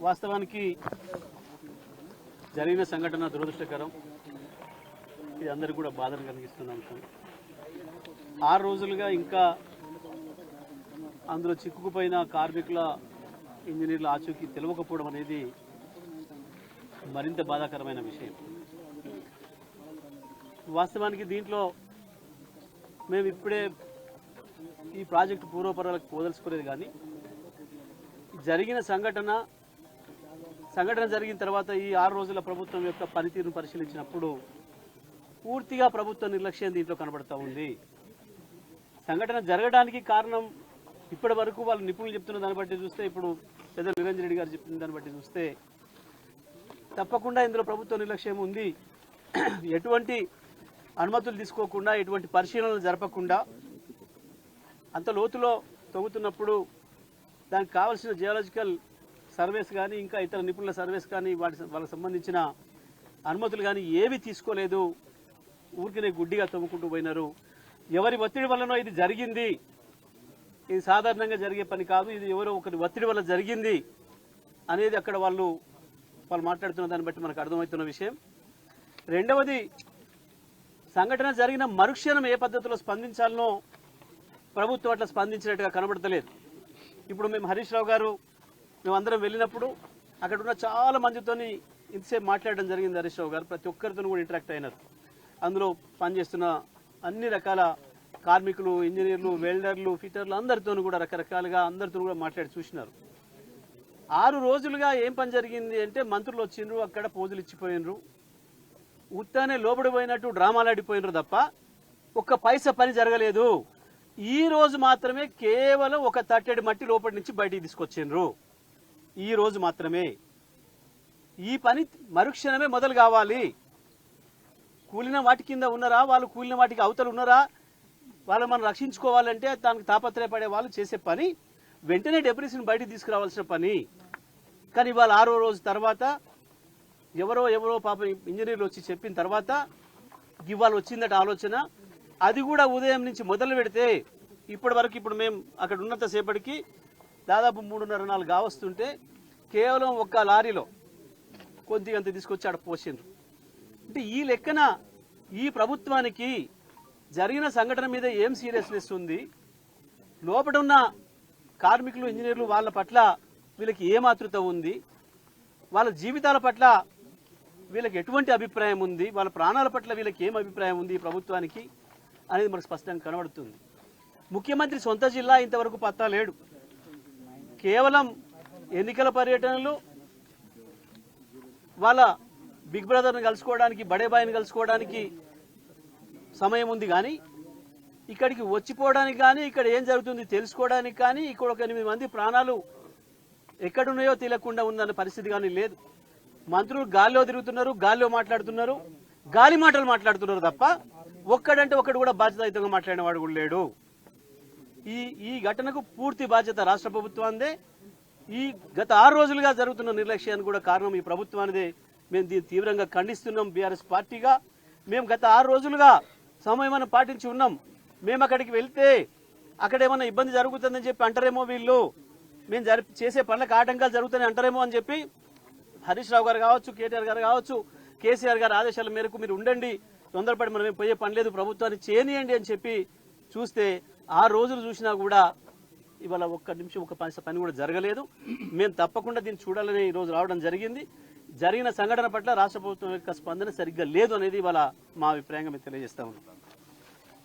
వాస్తవానికి జరిగిన సంఘటన దురదృష్టకరం. ఇది అందరికీ కూడా బాధను కలిగిస్తున్న అంశం. 6 రోజులుగా ఇంకా అందులో చిక్కుకుపోయిన కార్మికుల ఇంజనీర్ల ఆచూకీ తెలియకపోవడం అనేది మరింత బాధాకరమైన విషయం. వాస్తవానికి దీంట్లో మేము ఇప్పుడే ఈ ప్రాజెక్టు పూర్వపరాలకు పోదలుచుకునేది, కానీ జరిగిన సంఘటన జరిగిన తర్వాత ఈ 6 రోజుల ప్రభుత్వం యొక్క పనితీరును పరిశీలించినప్పుడు పూర్తిగా ప్రభుత్వ నిర్లక్ష్యం దీంట్లో కనబడుతూ ఉంది. సంఘటన జరగడానికి కారణం ఇప్పటి వరకు వాళ్ళు నిపుణులు చెప్తున్న దాన్ని బట్టి చూస్తే, ఇప్పుడు పెద్ద నిరంజన్ రెడ్డి గారు చెప్పిన దాన్ని బట్టి చూస్తే తప్పకుండా ఇందులో ప్రభుత్వ నిర్లక్ష్యం ఉంది. ఎటువంటి అనుమతులు తీసుకోకుండా, ఎటువంటి పరిశీలనలు జరపకుండా అంత లోతులో తవ్వుతున్నప్పుడు దానికి కావాల్సిన జియాలజికల్ సర్వేస్ కానీ, ఇంకా ఇతర నిపుణుల సర్వేస్ కానీ, వాళ్ళకి సంబంధించిన అనుమతులు కానీ ఏవి తీసుకోలేదు. ఊరికినే గుడ్డిగా తవ్వుకుంటూ పోయినారు. ఎవరి ఒత్తిడి వల్లనో ఇది జరిగింది, ఇది సాధారణంగా జరిగే పని కాదు, ఇది ఎవరో ఒకరి ఒత్తిడి వల్ల జరిగింది అనేది అక్కడ వాళ్ళు మాట్లాడుతున్న దాన్ని బట్టి మనకు అర్థమవుతున్న విషయం. రెండవది, సంఘటన జరిగిన మరుక్షణం ఏ పద్ధతిలో స్పందించాలనో ప్రభుత్వం అట్లా స్పందించినట్టుగా కనబడతలేదు. ఇప్పుడు మేము హరీష్ రావు గారు మేమందరం వెళ్ళినప్పుడు అక్కడ ఉన్న చాలా మందితోని ఇంతసేపు మాట్లాడడం జరిగింది. హరీష్ రావు గారు ప్రతి ఒక్కరితో కూడా ఇంటరాక్ట్ అయినారు. అందులో పనిచేస్తున్న అన్ని రకాల కార్మికులు, ఇంజనీర్లు, వెల్డర్లు, ఫిటర్లు అందరితో కూడా రకరకాలుగా అందరితో కూడా మాట్లాడి చూసినారు. 6 రోజులుగా ఏం పని జరిగింది అంటే మంత్రులు వచ్చిండ్రు, అక్కడ పోజులు ఇచ్చిపోయినరు, ఉత్తానే లోబడిపోయినట్టు డ్రామాలు ఆడిపోయినరు తప్ప ఒక్క పైసా పని జరగలేదు. ఈ రోజు మాత్రమే కేవలం ఒక తట్టెడి మట్టి లోపటి నుంచి బయటికి తీసుకొచ్చిండ్రు. ఈ రోజు మాత్రమే. ఈ పని మరుక్షణమే మొదలు కావాలి. కూలిన వాటి కింద ఉన్నారా, వాళ్ళు కూలిన వాటికి అవతలు ఉన్నారా, వాళ్ళు మనం రక్షించుకోవాలంటే దానికి తాపత్రయపడే వాళ్ళు చేసే పని వెంటనే డెబ్రీస్ని బయటికి తీసుకురావాల్సిన పని. కానీ ఇవాళ 6వ రోజు తర్వాత ఎవరో పాపం ఇంజనీర్లు వచ్చి చెప్పిన తర్వాత ఇవాళ వచ్చిందట ఆలోచన. అది కూడా ఉదయం నుంచి మొదలు పెడితే ఇప్పటి వరకు, ఇప్పుడు మేము అక్కడ ఉన్నంతసేపటికి దాదాపు 3:30-4 కావస్తుంటే కేవలం ఒక్క లారీలో కొద్దిగంత తీసుకొచ్చి ఆడ పోసిండ్రు. అంటే ఈ లెక్కన ఈ ప్రభుత్వానికి జరిగిన సంఘటన మీద ఏం సీరియస్నెస్ ఉంది, లోపల ఉన్న కార్మికులు, ఇంజనీర్లు వాళ్ళ పట్ల వీళ్ళకి ఏం ఆతృత ఉంది, వాళ్ళ జీవితాల పట్ల వీళ్ళకి ఎటువంటి అభిప్రాయం ఉంది, వాళ్ళ ప్రాణాల పట్ల వీళ్ళకి ఏం అభిప్రాయం ఉంది ఈ ప్రభుత్వానికి అనేది మనకు స్పష్టంగా కనబడుతుంది. ముఖ్యమంత్రి సొంత జిల్లా ఇంతవరకు పత్తా లేడు. కేవలం ఎన్నికల పర్యటనలు, వాళ్ళ బిగ్ బ్రదర్ని కలుసుకోవడానికి, బడేబాయిని కలుసుకోవడానికి సమయం ఉంది, కానీ ఇక్కడికి వచ్చిపోవడానికి కానీ, ఇక్కడ ఏం జరుగుతుంది తెలుసుకోవడానికి కానీ, ఇక్కడ ఒక 8 మంది ప్రాణాలు ఎక్కడున్నాయో తెలియకుండా ఉందన్న పరిస్థితి కానీ లేదు. మంత్రులు గాల్లో తిరుగుతున్నారు, గాల్లో మాట్లాడుతున్నారు, గాలి మాటలు మాట్లాడుతున్నారు తప్ప ఒక్కడంటే ఒక్కడు కూడా బాధ్యతాయుతంగా మాట్లాడిన వాడు కూడా లేడు. ఈ ఘటనకు పూర్తి బాధ్యత రాష్ట్ర ప్రభుత్వానిదే. ఈ గత 6 రోజులుగా జరుగుతున్న నిర్లక్ష్యానికి కూడా కారణం ఈ ప్రభుత్వానిదే. మేము దీన్ని తీవ్రంగా ఖండిస్తున్నాం. బీఆర్ఎస్ పార్టీగా మేము గత 6 రోజులుగా సమయం పాటించి ఉన్నాం. మేము అక్కడికి వెళ్తే అక్కడ ఏమన్నా ఇబ్బంది జరుగుతుందని చెప్పి అంటారేమో, వీళ్ళు మేము చేసే పనులకు ఆటంకాలు జరుగుతాయని అంటారేమో అని చెప్పి హరీష్ రావు గారు కావచ్చు, కేటీఆర్ గారు కావచ్చు, కేసీఆర్ గారి ఆదేశాల మేరకు మీరు ఉండండి, తొందరపడి మనం పోయే పని లేదు, ప్రభుత్వాన్ని చేయనియండి అని చెప్పి చూస్తే 6 రోజులు చూసినా కూడా ఇవాళ ఒక్క నిమిషం ఒక పని కూడా జరగలేదు. మేము తప్పకుండా దీన్ని చూడాలని ఈరోజు రావడం జరిగింది. జరిగిన సంఘటన పట్ల రాష్ట్ర ప్రభుత్వం యొక్క స్పందన సరిగ్గా లేదు అనేది ఇవాళ మా అభిప్రాయంగా మేము తెలియజేస్తా ఉన్నాం.